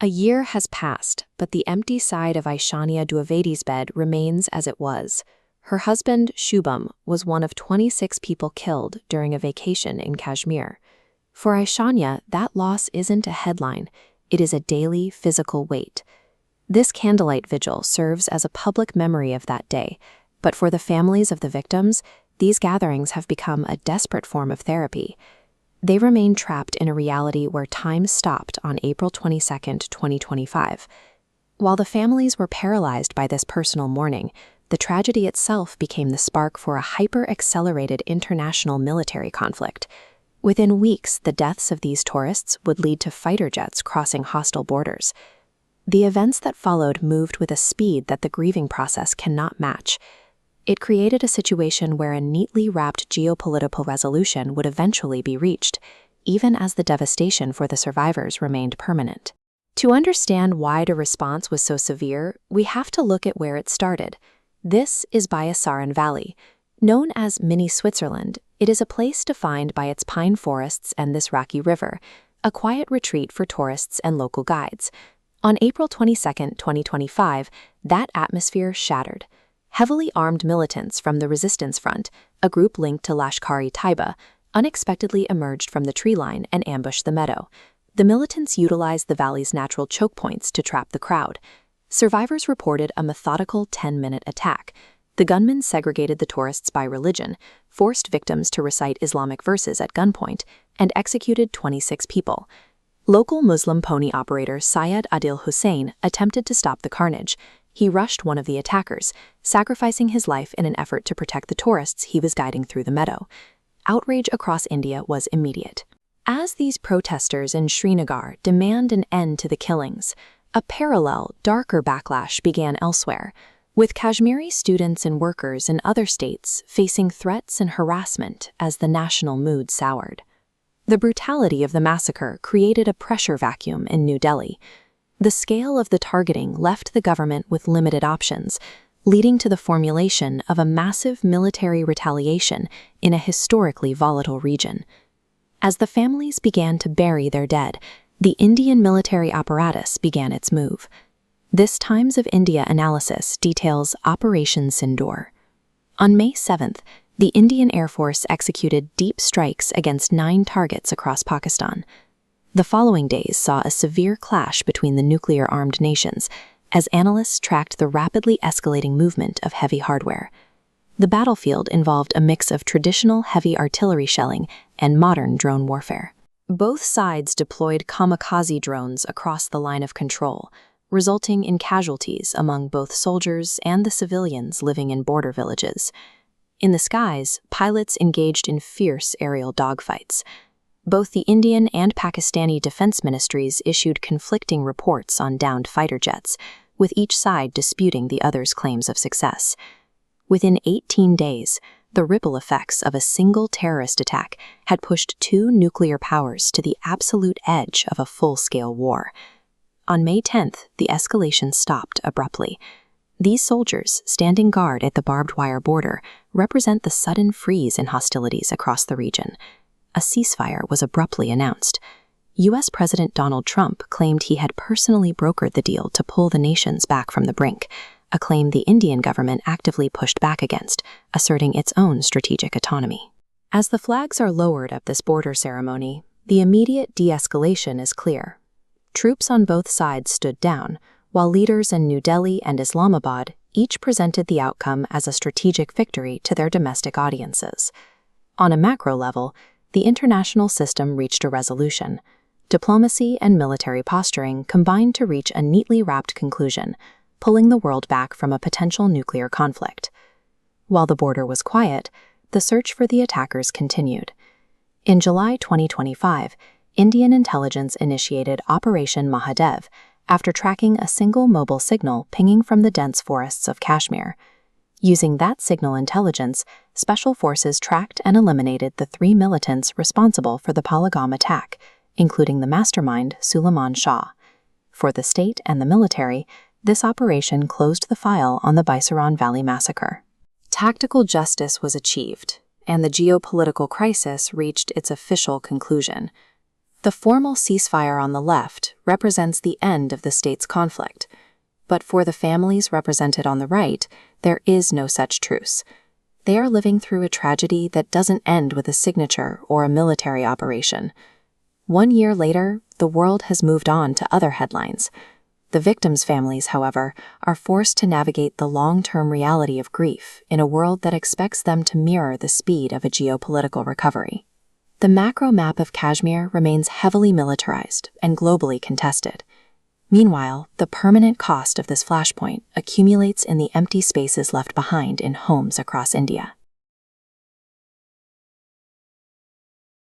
A year has passed, but the empty side of Aishanya Dwivedi's bed remains as it was. Her husband, Shubham, was one of 26 people killed during a vacation in Kashmir. For Aishanya, that loss isn't a headline, it is a daily physical weight. This candlelight vigil serves as a public memory of that day, but for the families of the victims, these gatherings have become a desperate form of therapy. They remain trapped in a reality where time stopped on April 22, 2025. While the families were paralyzed by this personal mourning, the tragedy itself became the spark for a hyper-accelerated international military conflict. Within weeks, the deaths of these tourists would lead to fighter jets crossing hostile borders. The events that followed moved with a speed that the grieving process cannot match. It created a situation where a neatly wrapped geopolitical resolution would eventually be reached, even as the devastation for the survivors remained permanent. To understand why the response was so severe, we have to look at where it started. This is Bayasaran Valley. Known as Mini Switzerland, it is a place defined by its pine forests and this rocky river, a quiet retreat for tourists and local guides. On April 22, 2025, that atmosphere shattered. Heavily armed militants from the Resistance Front, a group linked to Lashkar-e-Taiba, unexpectedly emerged from the tree line and ambushed the meadow. The militants utilized the valley's natural choke points to trap the crowd. Survivors reported a methodical 10-minute attack. The gunmen segregated the tourists by religion, forced victims to recite Islamic verses at gunpoint, and executed 26 people. Local Muslim pony operator Syed Adil Hussain attempted to stop the carnage. He rushed one of the attackers, sacrificing his life in an effort to protect the tourists he was guiding through the meadow. Outrage across India was immediate. As these protesters in Srinagar demand an end to the killings, a parallel, darker backlash began elsewhere, with Kashmiri students and workers in other states facing threats and harassment as the national mood soured. The brutality of the massacre created a pressure vacuum in New Delhi. The scale of the targeting left the government with limited options, leading to the formulation of a massive military retaliation in a historically volatile region. As the families began to bury their dead, the Indian military apparatus began its move. This Times of India analysis details Operation Sindoor. On May 7th, the Indian Air Force executed deep strikes against 9 targets across Pakistan. The following days saw a severe clash between the nuclear-armed nations as analysts tracked the rapidly escalating movement of heavy hardware. The battlefield involved a mix of traditional heavy artillery shelling and modern drone warfare. Both sides deployed kamikaze drones across the line of control, resulting in casualties among both soldiers and the civilians living in border villages. In the skies, pilots engaged in fierce aerial dogfights. Both the Indian and Pakistani defense ministries issued conflicting reports on downed fighter jets, with each side disputing the other's claims of success. Within 18 days, the ripple effects of a single terrorist attack had pushed 2 nuclear powers to the absolute edge of a full-scale war. On May 10th, the escalation stopped abruptly. These soldiers, standing guard at the barbed wire border, represent the sudden freeze in hostilities across the region. A ceasefire was abruptly announced. U.S. President Donald Trump claimed he had personally brokered the deal to pull the nations back from the brink, a claim the Indian government actively pushed back against, asserting its own strategic autonomy. As the flags are lowered at this border ceremony, the immediate de-escalation is clear. Troops on both sides stood down, while leaders in New Delhi and Islamabad each presented the outcome as a strategic victory to their domestic audiences. On a macro level, the international system reached a resolution. Diplomacy and military posturing combined to reach a neatly wrapped conclusion, pulling the world back from a potential nuclear conflict. While the border was quiet, the search for the attackers continued. In July 2025, Indian intelligence initiated Operation Mahadev after tracking a single mobile signal pinging from the dense forests of Kashmir. Using that signal intelligence, special forces tracked and eliminated the 3 militants responsible for the Pahalgam attack, including the mastermind Suleiman Shah. For the state and the military, this operation closed the file on the Bayasaran Valley massacre. Tactical justice was achieved, and the geopolitical crisis reached its official conclusion. The formal ceasefire on the left represents the end of the state's conflict. But for the families represented on the right, there is no such truce. They are living through a tragedy that doesn't end with a signature or a military operation. 1 year later, the world has moved on to other headlines. The victims' families, however, are forced to navigate the long-term reality of grief in a world that expects them to mirror the speed of a geopolitical recovery. The macro map of Kashmir remains heavily militarized and globally contested. Meanwhile, the permanent cost of this flashpoint accumulates in the empty spaces left behind in homes across India.